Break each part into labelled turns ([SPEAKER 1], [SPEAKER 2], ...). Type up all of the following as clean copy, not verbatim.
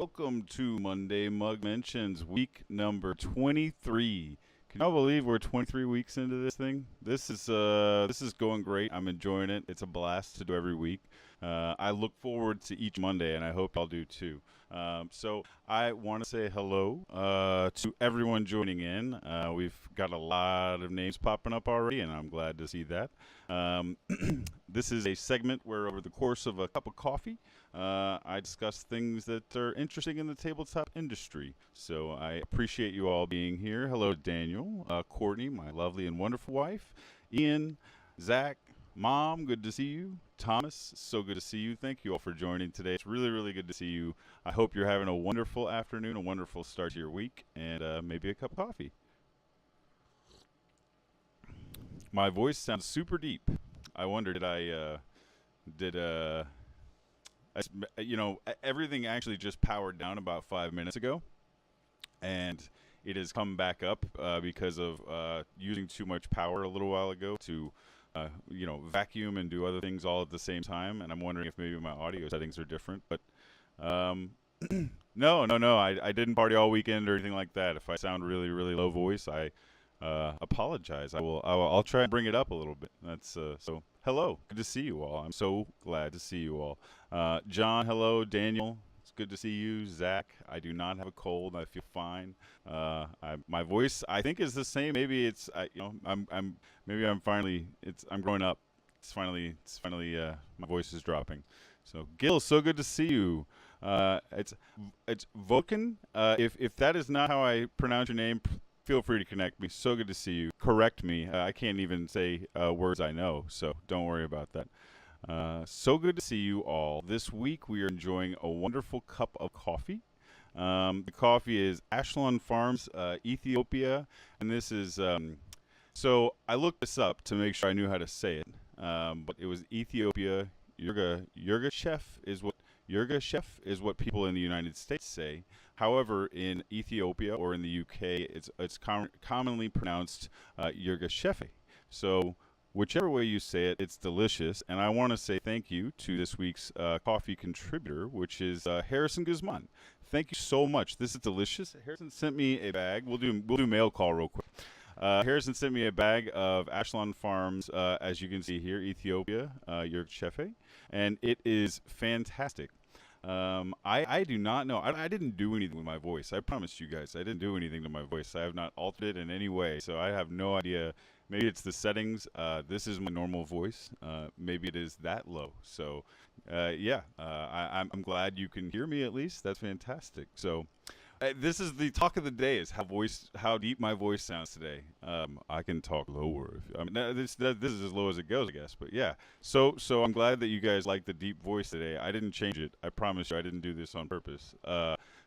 [SPEAKER 1] welcome to Monday Mug Mentions, week number 23. Can y'all believe we're 23 weeks into this thing? This is going great. I'm enjoying it. It's a blast to do every week. I look forward to each Monday, and I hope y'all do too. So I want to say hello to everyone joining in. We've got a lot of names popping up already, and I'm glad to see that. This is a segment where, over the course of a cup of coffee, I discuss things that are interesting in the tabletop industry. So I appreciate you all being here. Hello, Daniel, Courtney, my lovely and wonderful wife, Ian, Zach, Mom, good to see you. Thomas, so good to see you. Thank you all for joining today. It's really, really good to see you. I hope you're having a wonderful afternoon, a wonderful start to your week, and maybe a cup of coffee. My voice sounds super deep. I wonder, everything actually just powered down about 5 minutes ago, and it has come back up because of using too much power a little while ago to vacuum and do other things all at the same time. And I'm wondering if maybe my audio settings are different. But no, I didn't party all weekend or anything like that. If I sound really, really low voice, I apologize. I'll try and bring it up a little bit. That's so. Hello, good to see you all. I'm so glad to see you all. John, hello. Daniel, it's good to see you. Zach, I do not have a cold. I feel fine. My voice, I think, is the same. Maybe it's I'm growing up. It's finally my voice is dropping. So Gil, so good to see you. It's Voken. If that is not how I pronounce your name, feel free to connect me. So good to see you. Correct me. I can't even say words I know, so don't worry about that. So good to see you all. This week we are enjoying a wonderful cup of coffee. The coffee is Ashlon Farms, Ethiopia, and this is. So I looked this up to make sure I knew how to say it, but it was Ethiopia. Yurga chef is what people in the United States say. However, in Ethiopia or in the UK, it's commonly pronounced Yurga Shefe. So whichever way you say it, it's delicious. And I want to say thank you to this week's coffee contributor, which is Harrison Guzman. Thank you so much. This is delicious. Harrison sent me a bag. We'll do mail call real quick. Harrison sent me a bag of Ashlon Farms, as you can see here, Ethiopia, Yurga Shefe, and it is fantastic. I do not know. I didn't do anything with my voice. I promise you guys, I didn't do anything to my voice. I have not altered it in any way, so I have no idea. Maybe it's the settings. This is my normal voice. Maybe it is that low. So, I'm glad you can hear me at least. That's fantastic. So, this is the talk of the day: is how deep my voice sounds today. I can talk lower. This is as low as it goes, I guess. But yeah, so I'm glad that you guys like the deep voice today. I didn't change it. I promise you, I didn't do this on purpose.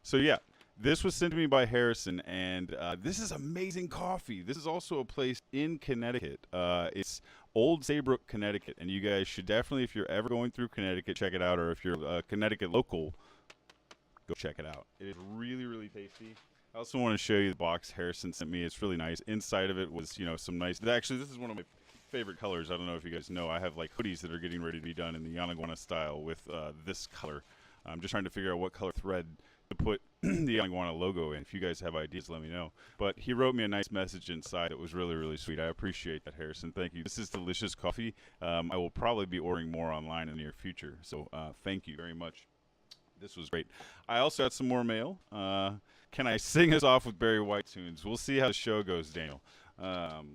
[SPEAKER 1] So yeah, this was sent to me by Harrison, and this is amazing coffee. This is also a place in Connecticut. It's Old Saybrook, Connecticut, and you guys should definitely, if you're ever going through Connecticut, check it out. Or if you're a Connecticut local, go check it out. It is really, really tasty. I also want to show you the box Harrison sent me. It's really nice. Inside of it was, some nice. Actually, this is one of my favorite colors. I don't know if you guys know. I have like hoodies that are getting ready to be done in the Yanaguana style with this color. I'm just trying to figure out what color thread to put the Yanaguana logo in. If you guys have ideas, let me know. But he wrote me a nice message inside. It was really, really sweet. I appreciate that, Harrison. Thank you. This is delicious coffee. I will probably be ordering more online in the near future. So thank you very much. This was great. I also got some more mail. Can I sing us off with Barry White tunes? We'll see how the show goes, Daniel.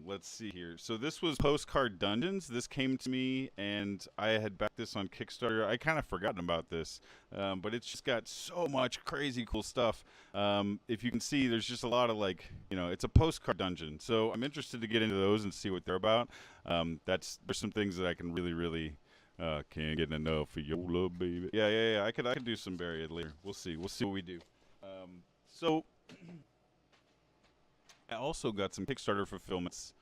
[SPEAKER 1] Let's see here. So this was Postcard Dungeons. This came to me, and I had backed this on Kickstarter. I kind of forgotten about this, but it's just got so much crazy cool stuff. If you can see, there's just a lot of it's a postcard dungeon. So I'm interested to get into those and see what they're about. There's some things that I can really, really. Can't get enough of your love, baby. Yeah. I could do some Barry later. We'll see what we do. So I also got some Kickstarter fulfillments.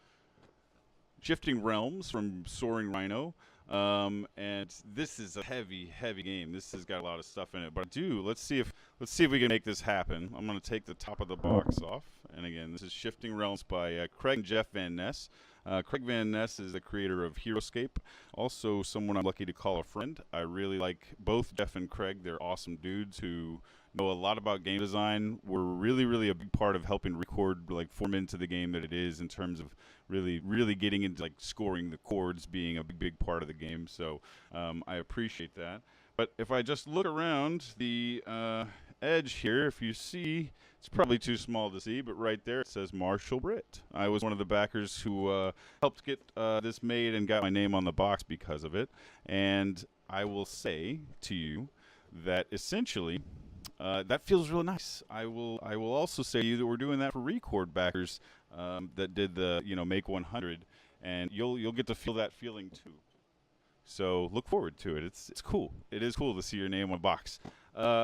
[SPEAKER 1] Shifting Realms from Soaring Rhino. And this is a heavy game. This has got a lot of stuff in it. But let's see if we can make this happen. I'm gonna take the top of the box off. And again, this is Shifting Realms by Craig and Jeff Van Ness. Craig Van Ness is the creator of HeroScape, also someone I'm lucky to call a friend. I really like both Jeff and Craig. They're awesome dudes who know a lot about game design were really a big part of helping record like form into the game that it is, in terms of really getting into like scoring the chords being a big part of the game. So I appreciate that. But if I just look around the edge here, if you see, it's probably too small to see, but right there it says Marshall Britt. I was one of the backers who helped get this made and got my name on the box because of it. And I will say to you that essentially that feels real nice. I will also say to you that we're doing that for Record backers that did the Make 100, and you'll get to feel that feeling too. So look forward to it. It's cool. It is cool to see your name on a box.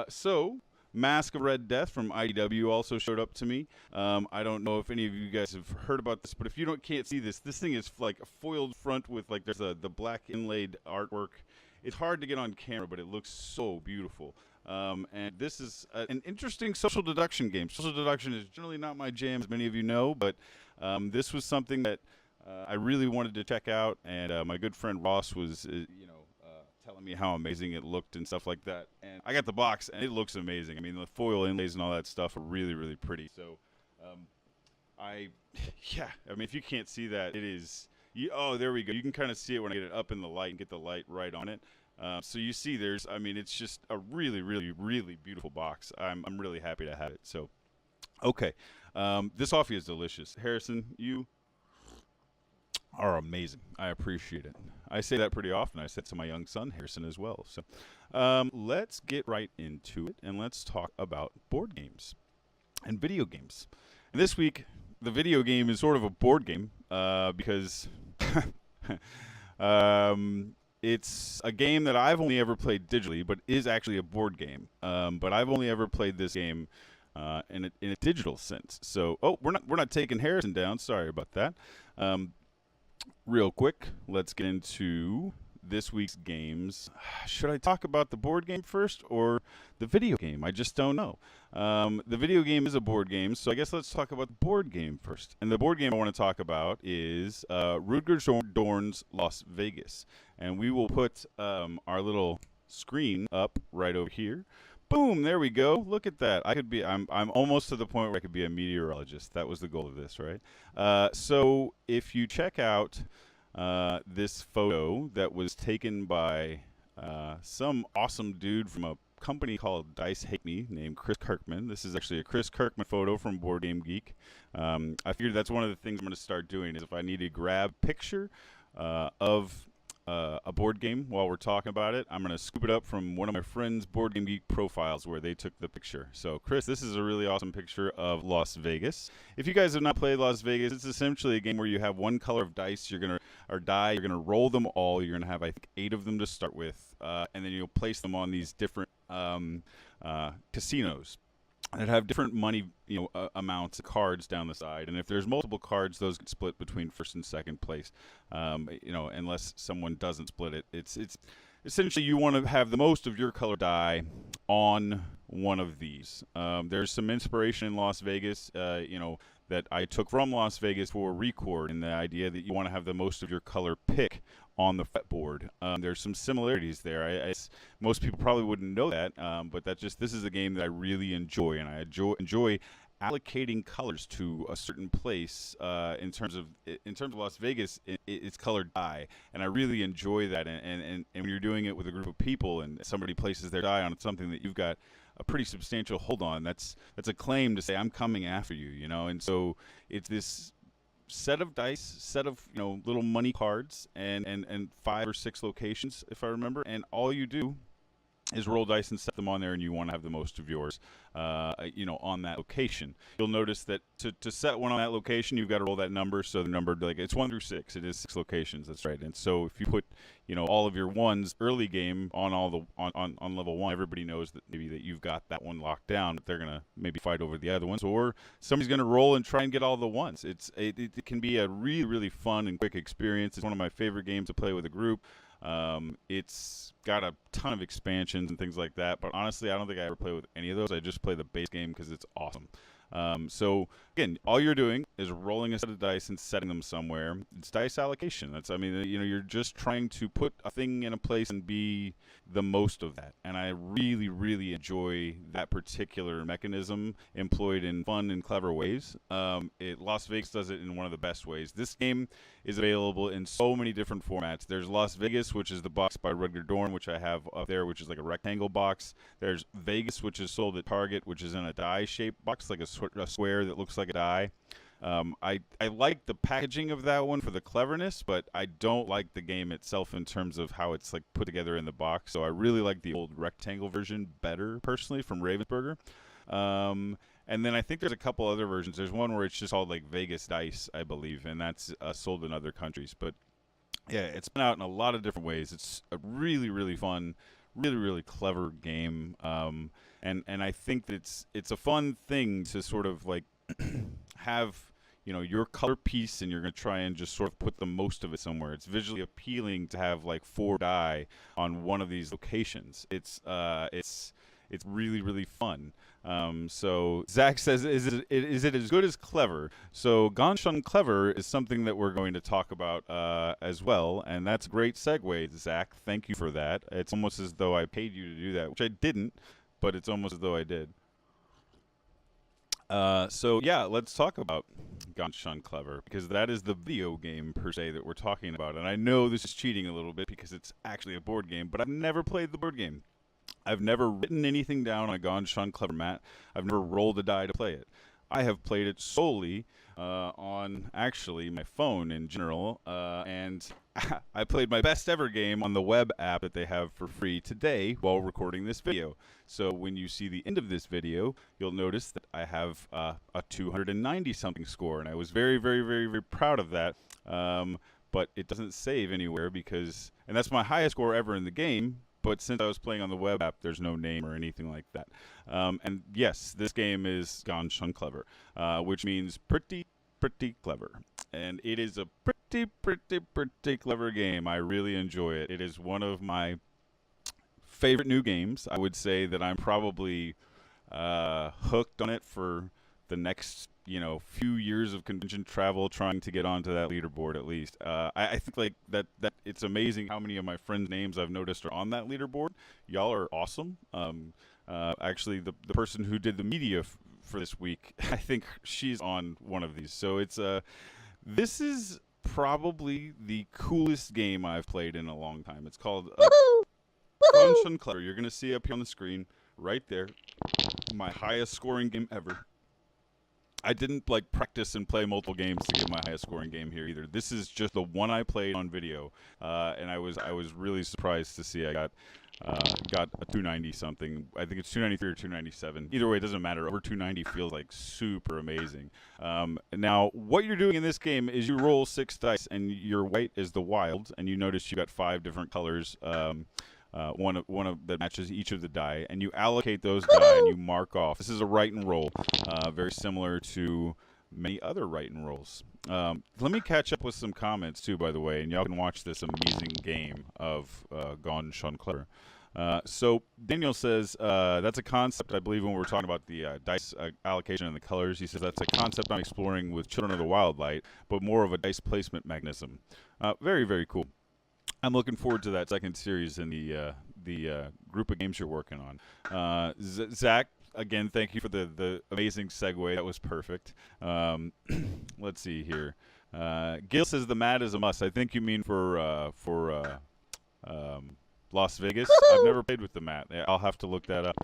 [SPEAKER 1] So Mask of Red Death from IDW also showed up to me. I don't know if any of you guys have heard about this, but if you can't see this thing is like a foiled front with like there's the black inlaid artwork. It's hard to get on camera, but it looks so beautiful. And this is an interesting social deduction game. Social deduction is generally not my jam, as many of you know, but this was something that I really wanted to check out, and my good friend Ross was, telling me how amazing it looked and stuff like that. And I got the box, and it looks amazing. I mean, the foil inlays and all that stuff are really pretty. So, I mean, if you can't see that, it is. Oh, there we go. You can kind of see it when I get it up in the light and get the light right on it. So you see, it's just a really beautiful box. I'm really happy to have it. So, okay, this coffee is delicious. Harrison, you are amazing. I appreciate it. I say that pretty often. I say it to my young son, Harrison, as well. So let's get right into it, and let's talk about board games and video games. And this week, the video game is sort of a board game because it's a game that I've only ever played digitally, but is actually a board game. But I've only ever played this game in a digital sense. So, we're not taking Harrison down. Sorry about that. Real quick, let's get into this week's games. Should I talk about the board game first or the video game? I just don't know. The video game is a board game, so I guess let's talk about the board game first. And the board game I want to talk about is Rutger Dorn's Las Vegas. And we will put our little screen up right over here. Boom, there we go. Look at that. I'm almost to the point where I could be a meteorologist. That was the goal of this, right? So if you check out this photo that was taken by some awesome dude from a company called Dice Hate Me named Chris Kirkman. This is actually a Chris Kirkman photo from Board Game Geek. I figured that's one of the things I'm going to start doing is if I need to grab a picture of a board game while we're talking about it, I'm going to scoop it up from one of my friends' Board Game Geek profiles where they took the picture. So, Chris, this is a really awesome picture of Las Vegas. If you guys have not played Las Vegas, it's essentially a game where you have one color of dice, you're going to roll them all. You're going to have, I think, 8 of them to start with, and then you'll place them on these different casinos that have different money, amounts of cards down the side. And if there's multiple cards, those get split between first and second place. Unless someone doesn't split it. It's essentially you want to have the most of your color die on one of these. There's some inspiration in Las Vegas, that I took from Las Vegas for Record, and the idea that you want to have the most of your color pick on the fretboard. There's some similarities there. Most people probably wouldn't know that, but this is a game that I really enjoy, and I enjoy allocating colors to a certain place. In terms of Las Vegas, it's colored die, and I really enjoy that. And when you're doing it with a group of people, and somebody places their die on something that you've got a pretty substantial hold on, that's a claim to say I'm coming after you, And so it's this set of dice, little money cards, and 5 or 6 locations, if I remember, and all you do is roll dice and set them on there, and you want to have the most of yours, on that location. You'll notice that to set one on that location, you've got to roll that number. So the number, it's 1 through 6. It is 6 locations. That's right. And so if you put, all of your ones early game on on level 1, everybody knows that maybe that you've got that one locked down, but they're gonna maybe fight over the other ones, or somebody's gonna roll and try and get all the ones. It can be a really fun and quick experience. It's one of my favorite games to play with a group. It's got a ton of expansions and things like that, but honestly, I don't think I ever play with any of those. I just play the base game because it's awesome. So again, all you're doing is rolling a set of dice and setting them somewhere. It's dice allocation. That's, I mean, you're just trying to put a thing in a place and be the most of that. And I really, really enjoy that particular mechanism employed in fun and clever ways. Las Vegas does it in one of the best ways. This game is available in so many different formats. There's Las Vegas, which is the box by Rutger Dorn, which I have up there, which is like a rectangle box. There's Vegas, which is sold at Target, which is in a die-shaped box, like a square that looks like a die. I like the packaging of that one for the cleverness, but I don't like the game itself in terms of how it's like put together in the box. So I really like the old rectangle version better, personally, from Ravensburger. And then I think there's a couple other versions. There's one where it's just called like Vegas Dice, I believe, and that's sold in other countries. But yeah, it's been out in a lot of different ways. It's a really, really fun, really, really clever game. And I think that it's a fun thing to sort of like have, you know, your color piece, and you're going to try and just sort of put the most of it somewhere. It's visually appealing to have like 4 die on one of these locations. It's really, really fun. So Zach says, is it as good as clever? So Ganshun Clever is something that we're going to talk about as well, and that's a great segue, Zach. Thank you for that. It's almost as though I paid you to do that, which I didn't, but it's almost as though I did. So yeah, let's talk about Ganshun Clever, because that is the video game per se that we're talking about. And I know this is cheating a little bit because it's actually a board game, but I've never played the board game. I've never written anything down on a Ganshun Clever mat. I've never rolled a die to play it. I have played it solely on actually my phone in general, and I played my best ever game on the web app that they have for free today while recording this video. So when you see the end of this video, you'll notice that I have a 290 something score, and I was very, very, very, very proud of that. But it doesn't save anywhere because, and that's my highest score ever in the game. But since I was playing on the web app, there's no name or anything like that. And yes, this game is Ganshun Clever, which means pretty, pretty clever. And it is a pretty, pretty, pretty clever game. I really enjoy it. It is one of my favorite new games. I would say that I'm probably hooked on it for the next, few years of convention travel, trying to get onto that leaderboard at least. I think like that it's amazing how many of my friends' names I've noticed are on that leaderboard. Y'all are awesome. Actually, the person who did the media for this week, I think she's on one of these. So it's this is probably the coolest game I've played in a long time. It's called Ganshun Clever. You're gonna see up here on the screen right there, my highest scoring game ever. I didn't practice and play multiple games to get my highest scoring game here either. This is just the one I played on video, and I was really surprised to see I got a 290 something. I think it's 293 or 297. Either way, it doesn't matter. Over 290 feels like super amazing. Now, what you're doing in this game is you roll 6 dice, and your white is the wild, and you notice you got 5 different colors. One of that matches each of the die, and you allocate those die and you mark off. This is a write and roll, very similar to many other write and rolls. Let me catch up with some comments too, by the way, and y'all can watch this amazing game of Ganshun Clever. So Daniel says that's a concept I believe when we were talking about the dice allocation and the colors. He says that's a concept I'm exploring with Children of the Wild Light, but more of a dice placement mechanism. Very, very cool. I'm looking forward to that second series in the group of games you're working on. Zach, again, thank you for the amazing segue. That was perfect. Let's see here. Gil says the mat is a must. I think you mean for Las Vegas. I've never played with the mat. I'll have to look that up.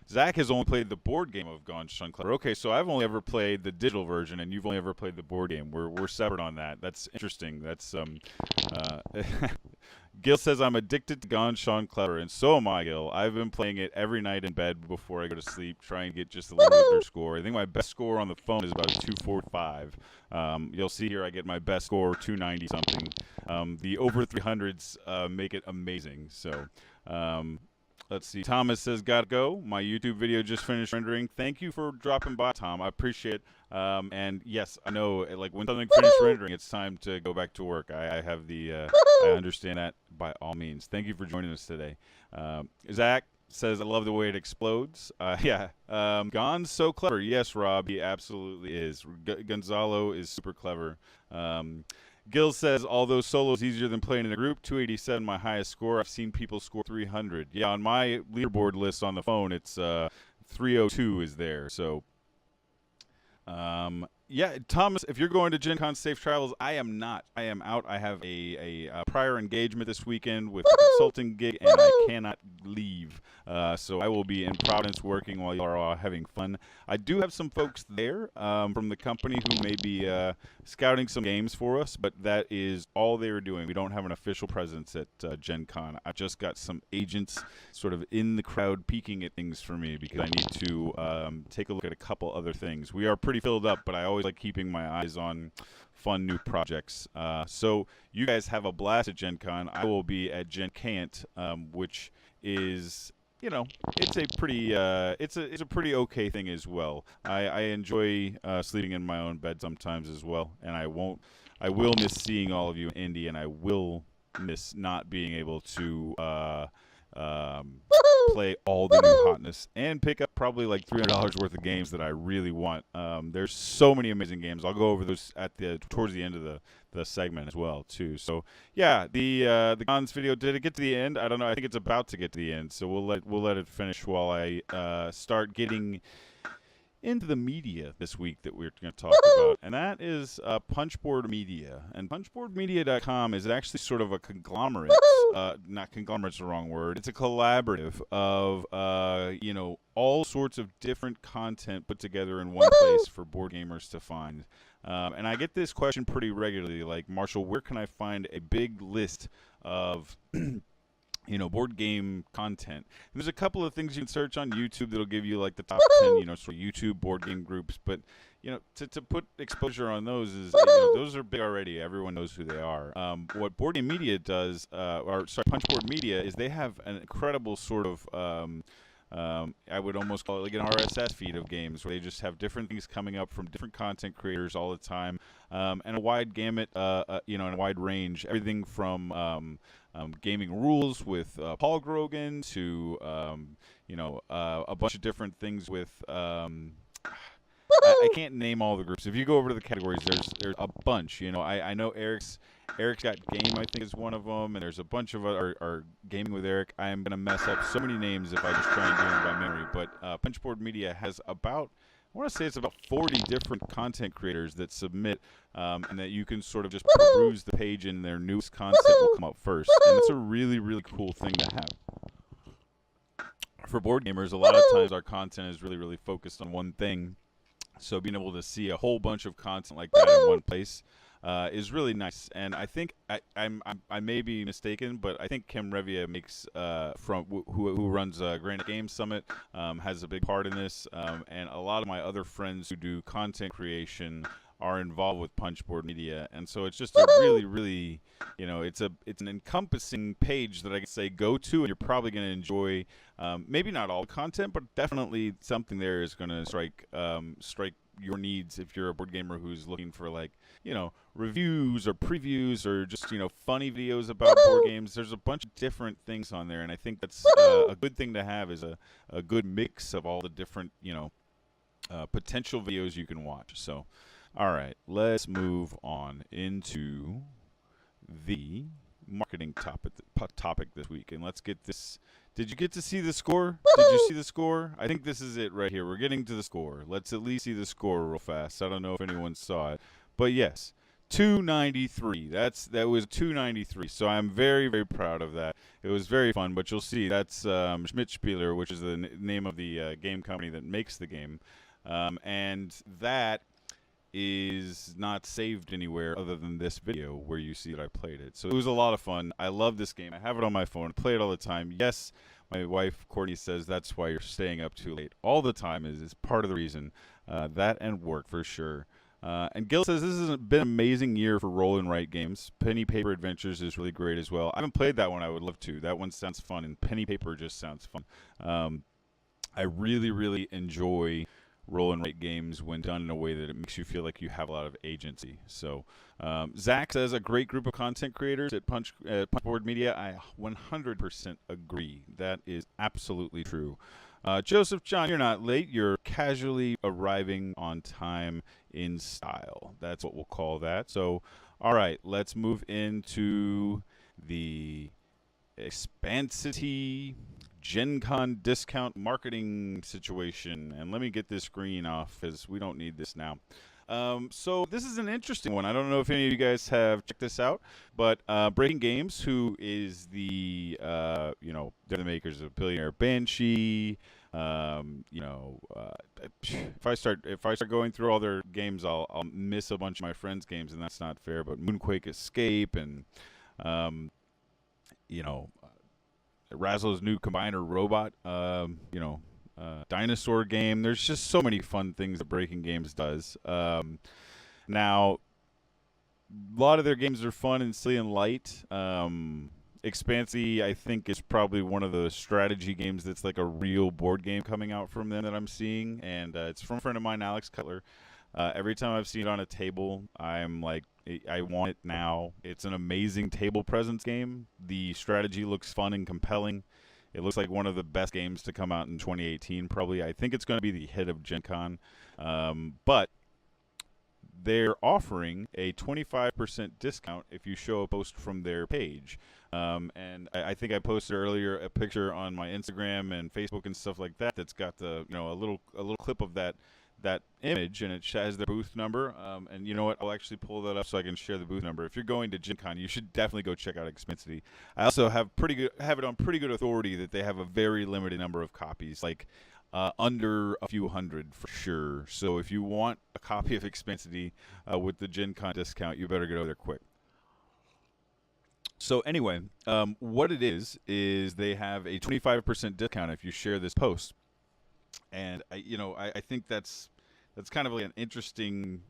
[SPEAKER 1] Zach has only played the board game of Ganshun Clever. Okay, so I've only ever played the digital version, and you've only ever played the board game. We're separate on that. That's interesting. That's Gil says I'm addicted to Ganshun Clever, and so am I, Gil. I've been playing it every night in bed before I go to sleep, trying to get just a little bit better score. I think my best score on the phone is about 245. You'll see here I get my best score 290 something. The over 300s make it amazing. So let's see. Thomas says, gotta go. My YouTube video just finished rendering. Thank you for dropping by, Tom. I appreciate it. And yes, I know, when something finished rendering, it's time to go back to work. I have the, I understand that by all means. Thank you for joining us today. Zach, says, I love the way it explodes. Yeah. Gon's so clever. Yes, Rob, he absolutely is. Gonzalo is super clever. Gil says, although solo is easier than playing in a group, 287 my highest score. I've seen people score 300. Yeah, on my leaderboard list on the phone, it's 302 is there. So, yeah, Thomas, if you're going to Gen Con, safe travels. I am not. I am out. I have a prior engagement this weekend with a consulting gig, and I cannot leave. So I will be in Providence working while you are all having fun. I do have some folks there from the company who may be scouting some games for us, but that is all they are doing. We don't have an official presence at Gen Con. I just got some agents sort of in the crowd peeking at things for me because I need to take a look at a couple other things. We are pretty filled up, but I always like keeping my eyes on fun new projects. So you guys have a blast at Gen Con. I will be at Gen Cant, which is, you know, it's a pretty it's a pretty okay thing as well. I enjoy sleeping in my own bed sometimes as well, and I will miss seeing all of you in Indy, and I will miss not being able to play all the new hotness and pick up probably like $300 worth of games that I really want. There's so many amazing games. I'll go over those at towards the end of the segment as well too. So yeah, the Gons video, did it get to the end? I don't know. I think it's about to get to the end. So we'll let it finish while I start getting into the media this week that we're going to talk about, and that is Punchboard Media. And punchboardmedia.com is actually sort of a conglomerate. Not conglomerate's the wrong word. It's a collaborative of you know, all sorts of different content put together in one place for board gamers to find. And I get this question pretty regularly, like, Marshall, where can I find a big list of you know, board game content? And there's a couple of things you can search on YouTube that'll give you like the top 10, you know, sort of YouTube board game groups. But, you know, to put exposure on those is, you know, those are big already. Everyone knows who they are. What Board Game Media does, Punchboard Media, is they have an incredible sort of, I would almost call it like an RSS feed of games where they just have different things coming up from different content creators all the time, and a wide gamut, you know, and a wide range. Everything from gaming rules with Paul Grogan to you know, a bunch of different things with I can't name all the groups. If you go over to the categories, there's a bunch. You know, I know Eric's Got Game, I think, is one of them, and there's a bunch of other Gaming with Eric. I am gonna mess up so many names if I just try and do them by memory. But Punchboard Media has about, I want to say it's about 40 different content creators that submit, and that you can sort of just peruse the page, and their newest content will come up first. And it's a really, really cool thing to have. For board gamers, a lot of times our content is really, really focused on one thing. So being able to see a whole bunch of content like that in one place is really nice. And I think I may be mistaken, but I think Kim Revia makes who runs Granite Games Summit has a big part in this. And a lot of my other friends who do content creation are involved with Punchboard Media, and so it's just a really, really, you know, it's an encompassing page that I can say go to, and you're probably going to enjoy. Maybe not all the content, but definitely something there is going to strike your needs if you're a board gamer who's looking for, like, you know, reviews or previews or just, you know, funny videos about board games. There's a bunch of different things on there, and I think that's a good thing to have, is a good mix of all the different, you know, potential videos you can watch. So. All right, let's move on into the marketing topic this week, and let's get this. Did you get to see the score? Did you see the score? I think this is it right here. We're getting to the score. Let's at least see the score real fast. I don't know if anyone saw it, but yes, 293. That was 293. So I'm very, very proud of that. It was very fun, but you'll see that's Schmidt-Spieler, which is the name of the game company that makes the game, and that is not saved anywhere other than this video where you see that I played it. So it was a lot of fun. I love this game. I have it on my phone. I play it all the time. Yes, my wife, Courtney, says that's why you're staying up too late all the time is part of the reason. That and work for sure. And Gil says this has been an amazing year for roll and write games. Penny Paper Adventures is really great as well. I haven't played that one. I would love to. That one sounds fun, and Penny Paper just sounds fun. I really, really enjoy roll and write games when done in a way that it makes you feel like you have a lot of agency. So Zach says a great group of content creators at Punchboard Media. I 100% agree. That is absolutely true. Joseph John, you're not late. You're casually arriving on time in style. That's what we'll call that. So, all right, let's move into the Expansity Gen Con discount marketing situation. And let me get this screen off because we don't need this now. So this is an interesting one. I don't know if any of you guys have checked this out, but Breaking Games, who is the they're the makers of Billionaire Banshee. If I start going through all their games, I'll miss a bunch of my friends' games, and that's not fair. But Moonquake Escape and Razzle's new combiner robot, dinosaur game. There's just so many fun things that Breaking Games does. Now, a lot of their games are fun and silly and light. Expansity, I think, is probably one of the strategy games that's like a real board game coming out from them that I'm seeing, and it's from a friend of mine, Alex Cutler. Every time I've seen it on a table, I'm like, I want it now. It's an amazing table presence game. The strategy looks fun and compelling. It looks like one of the best games to come out in 2018, probably. I think it's going to be the hit of Gen Con. But they're offering a 25% discount if you show a post from their page. And I think I posted earlier a picture on my Instagram and Facebook and stuff like that that's got the a little clip of that image, and it has their booth number. And you know what? I'll actually pull that up so I can share the booth number. If you're going to Gen Con, you should definitely go check out Expansity. I also have it on pretty good authority that they have a very limited number of copies, like under a few hundred for sure. So if you want a copy of Expansity with the Gen Con discount, you better get over there quick. So anyway, what it is they have a 25% discount if you share this post. And I think that's kind of like an interesting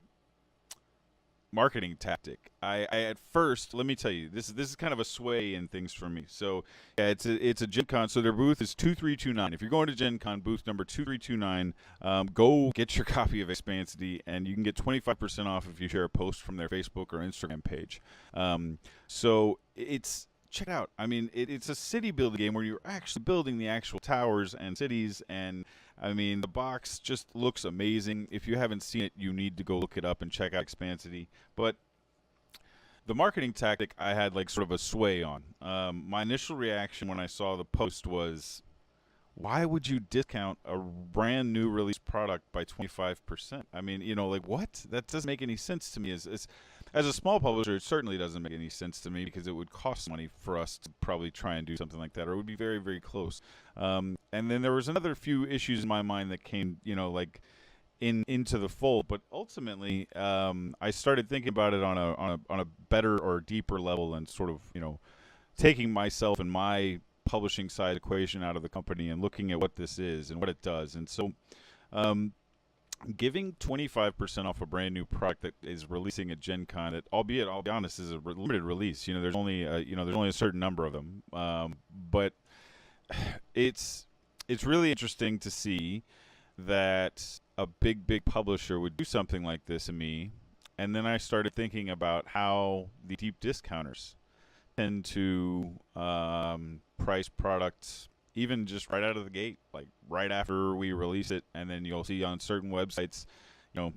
[SPEAKER 1] marketing tactic. I at first, let me tell you, this is kind of a sway in things for me. So yeah, it's a Gen Con. So their booth is 2329. If you're going to Gen Con, booth number 2329, go get your copy of Expansity, and you can get 25% off if you share a post from their Facebook or Instagram page. So check it out. I mean, it's a city building game where you're actually building the actual towers and cities, and I mean, the box just looks amazing. If you haven't seen it, you need to go look it up and check out Expansity. But the marketing tactic I had like sort of a sway on. My initial reaction when I saw the post was, why would you discount a brand new release product by 25%? I mean, like what? That doesn't make any sense to me. As a small publisher, it certainly doesn't make any sense to me because it would cost money for us to probably try and do something like that, or it would be very, very close. And then there was another few issues in my mind that came, into the fold. But ultimately, I started thinking about it on a better or deeper level, and sort of, taking myself and my publishing side equation out of the company and looking at what this is and what it does. And so, giving 25% off a brand new product that is releasing at Gen Con, that, albeit, I'll be honest, is a limited release. There's only a certain number of them. But it's really interesting to see that a big publisher would do something like this to me. And then I started thinking about how the deep discounters tend to price products even just right out of the gate, like right after we release it, and then you'll see on certain websites,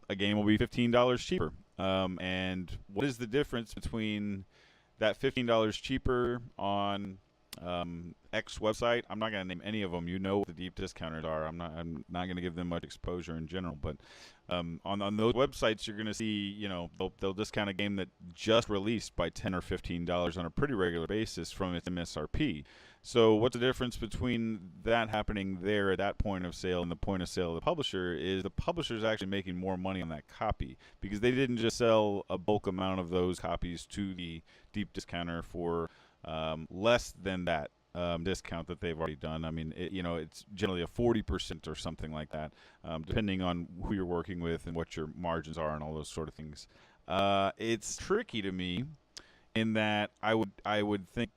[SPEAKER 1] a game will be $15 cheaper. And what is the difference between that $15 cheaper on X website? I'm not going to name any of them. You know what the deep discounters are. I'm not going to give them much exposure in general, but on those websites, you're going to see, they'll discount a game that just released by $10 or $15 on a pretty regular basis from its MSRP. So what's the difference between that happening there at that point of sale and the point of sale of the publisher is the publisher's actually making more money on that copy because they didn't just sell a bulk amount of those copies to the deep discounter for less than that discount that they've already done. I mean, it's generally a 40% or something like that, depending on who you're working with and what your margins are and all those sort of things. It's tricky to me in that I would think,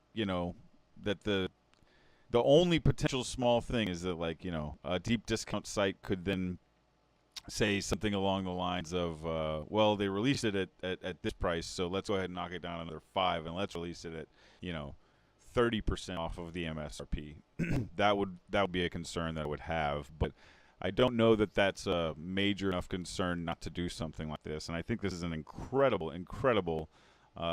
[SPEAKER 1] that the only potential small thing is that, like, a deep discount site could then say something along the lines of, well, they released it at this price, so let's go ahead and knock it down another 5, and let's release it at, you know, 30% off of the MSRP. That would be a concern that I would have, but I don't know that that's a major enough concern not to do something like this. And I think this is an incredible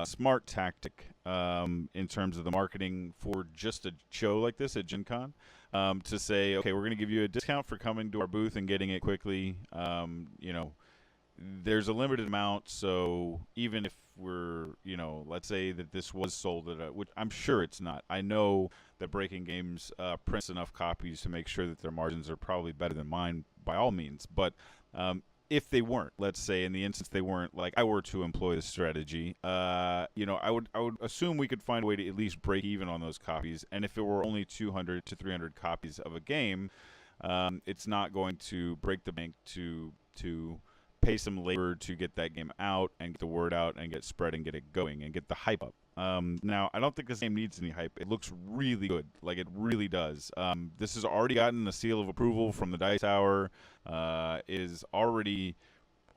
[SPEAKER 1] smart tactic in terms of the marketing for just a show like this at Gen Con. To say, okay, we're going to give you a discount for coming to our booth and getting it quickly. You know, there's a limited amount, so even if we're, you know, let's say that this was sold at a, which I'm sure it's not. I know that Breaking Games prints enough copies to make sure that their margins are probably better than mine by all means. But if they weren't, let's say in the instance they weren't, like I were to employ this strategy, you know, I would assume we could find a way to at least break even on those copies. And if it were only 200 to 300 copies of a game, it's not going to break the bank to pay some labor to get that game out and get the word out and get spread and get it going and get the hype up. Now, I don't think this game needs any hype. It looks really good. Like, it really does. This has already gotten the seal of approval from the Dice Tower. It is already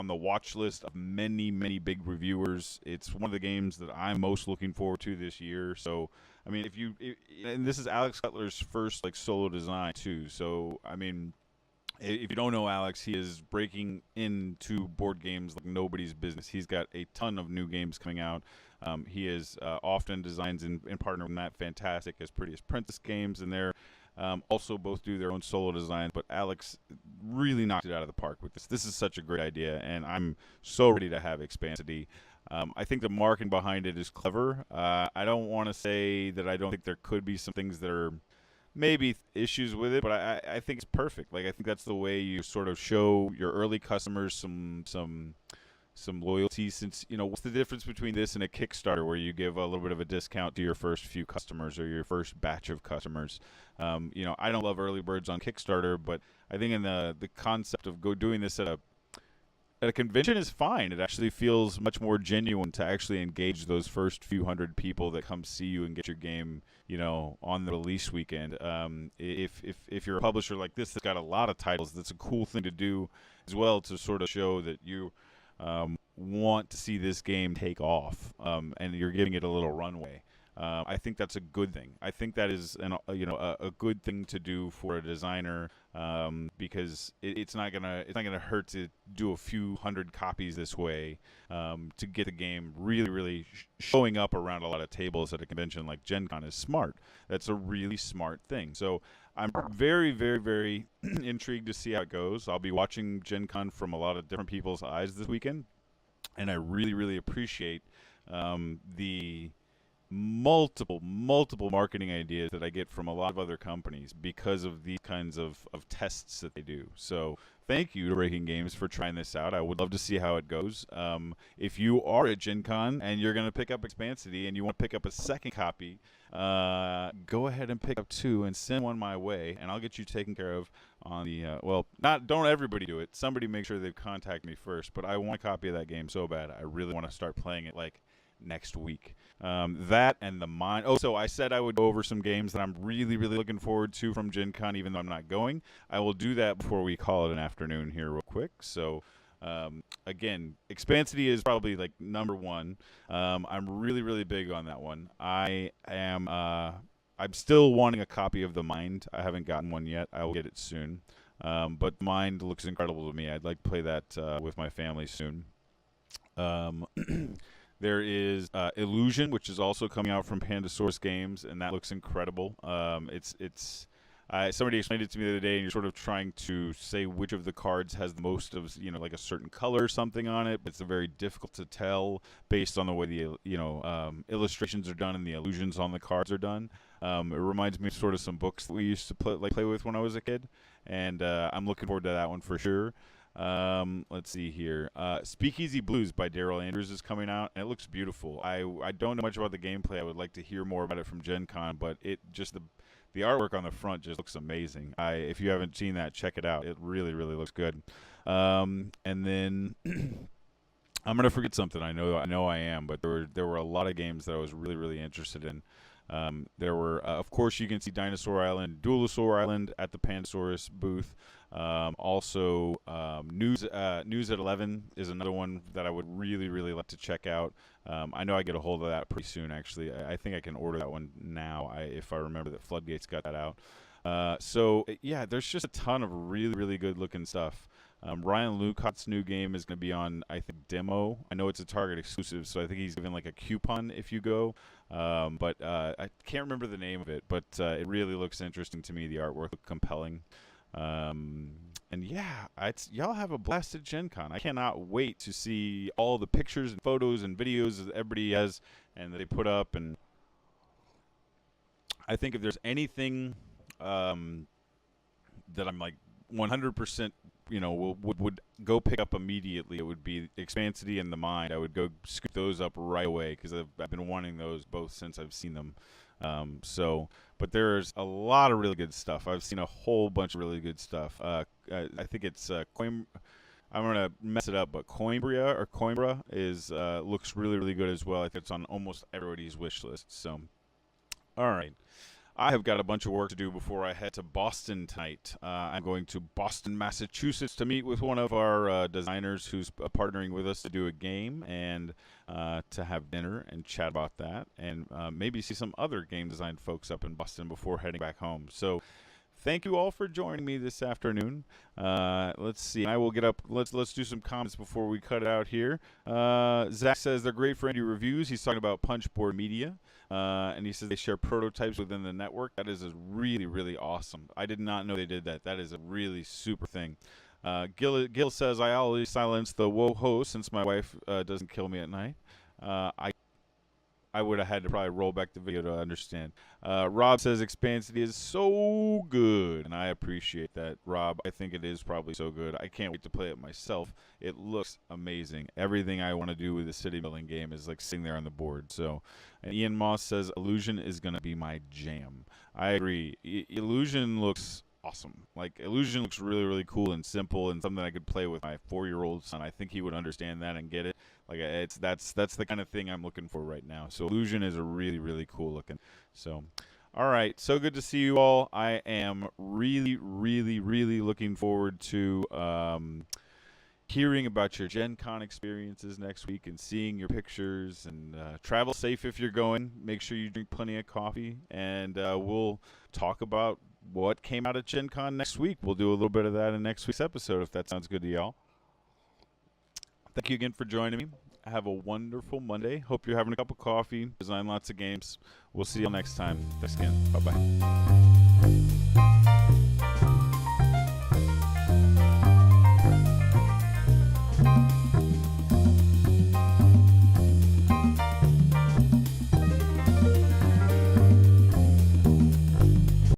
[SPEAKER 1] on the watch list of many, many big reviewers. It's one of the games that I'm most looking forward to this year. So, I mean, and this is Alex Cutler's first, like, solo design, too. So, I mean, if you don't know Alex, he is breaking into board games like nobody's business. He's got a ton of new games coming out. He is often designs in partner with Matt Fantastic as Prettiest Princess games, and they're also both do their own solo designs. But Alex really knocked it out of the park with this. This is such a great idea, and I'm so ready to have Expansity. I think the marketing behind it is clever. I don't want to say that I don't think there could be some things that are maybe issues with it, but I think it's perfect. Like, I think that's the way you sort of show your early customers some loyalty, since, you know, what's the difference between this and a Kickstarter where you give a little bit of a discount to your first few customers or your first batch of customers? You know, I don't love early birds on Kickstarter, but I think in the concept of doing this at a convention is fine. It actually feels much more genuine to actually engage those first few hundred people that come see you and get your game, you know, on the release weekend. If you're a publisher like this that's got a lot of titles, that's a cool thing to do as well, to sort of show that you want to see this game take off, and you're giving it a little runway. I think that's a good thing. I think that is a good thing to do for a designer, because it's not gonna hurt to do a few hundred copies this way, to get the game really showing up around a lot of tables at a convention like Gen Con is smart. That's a really smart thing. So I'm very intrigued to see how it goes. I'll be watching Gen Con from a lot of different people's eyes this weekend, and I really appreciate the multiple marketing ideas that I get from a lot of other companies because of these kinds of tests that they do. So thank you to Breaking Games for trying this out. I would love to see how it goes. If you are at Gen Con and you're going to pick up Expansity and you want to pick up a second copy, go ahead and pick up 2 and send one my way, and I'll get you taken care of on the don't everybody do it. Somebody make sure they contact me first, but I want a copy of that game so bad. I really want to start playing it like next week. That and the Mind. Oh, so I said I would go over some games that I'm really looking forward to from Gen Con, even though I'm not going. I will do that before we call it an afternoon here real quick. So again, Expansity is probably like number 1. I'm really big on that one. I'm still wanting a copy of The Mind. I haven't gotten one yet. I will get it soon. But Mind looks incredible to me. I'd like to play that with my family soon. There is Illusion, which is also coming out from Pandasaurus Games, and that looks incredible. Somebody explained it to me the other day, and you're sort of trying to say which of the cards has the most of, you know, like a certain color or something on it, but it's very difficult to tell based on the way the illustrations are done and the illusions on the cards are done. It reminds me of sort of some books that we used to play with when I was a kid, and I'm looking forward to that one for sure. Let's see here. Speakeasy Blues by Daryl Andrews is coming out, and it looks beautiful. I don't know much about the gameplay. I would like to hear more about it from Gen Con, but it just the artwork on the front just looks amazing. If you haven't seen that, check it out. It really looks good. And then I'm gonna forget something. I know I am, but there were a lot of games that I was really interested in. There were, of course, you can see Dinosaur Island, Duelosaur Island at the Pansaurus booth. Also, News at 11 is another one that I would really like to check out. I know I get a hold of that pretty soon, actually. I think I can order that one now if I remember that Floodgates got that out. So, yeah, there's just a ton of really good looking stuff. Ryan Lucott's new game is going to be on, I think, demo. I know it's a Target exclusive, so I think he's giving like a coupon if you go. But I can't remember the name of it, but it really looks interesting to me. The artwork looks compelling. And yeah, y'all have a blast at Gen Con. I cannot wait to see all the pictures and photos and videos that everybody has and that they put up. And I think if there's anything that I'm like 100%, would go pick up immediately, it would be Expansity and The Mind. I would go scoop those up right away because I've been wanting those both since I've seen them. But there's a lot of really good stuff. I've seen a whole bunch of really good stuff. I think it's I'm gonna mess it up, but Coimbra is looks really good as well. I think it's on almost everybody's wish list. So, all right. I have got a bunch of work to do before I head to Boston tonight. I'm going to Boston, Massachusetts to meet with one of our designers who's partnering with us to do a game and to have dinner and chat about that and maybe see some other game design folks up in Boston before heading back home. So thank you all for joining me this afternoon. Let's see. I will get up. Let's do some comments before we cut it out here. Zach says they're great for indie reviews. He's talking about Punchboard Media. And he says they share prototypes within the network. That is really awesome. I did not know they did that. That is a really super thing. Gil says, I always silence the whoa-ho since my wife doesn't kill me at night. I would have had to probably roll back the video to understand. Rob says Expansity is so good, and I appreciate that, Rob. I think it is probably so good. I can't wait to play it myself. It looks amazing. Everything I want to do with the city building game is like sitting there on the board. So, and Ian Moss says Illusion is going to be my jam. I agree. Illusion looks awesome. Like, Illusion looks really cool and simple and something I could play with my 4-year-old son. I think he would understand that and get it. Like, that's the kind of thing I'm looking for right now. So Illusion is a really cool looking. So, all right. So good to see you all. I am really looking forward to hearing about your Gen Con experiences next week and seeing your pictures. And travel safe if you're going. Make sure you drink plenty of coffee. And we'll talk about what came out at Gen Con next week. We'll do a little bit of that in next week's episode if that sounds good to y'all. Thank you again for joining me. Have a wonderful Monday. Hope you're having a cup of coffee. Design lots of games. We'll see you next time. Thanks again. Bye-bye.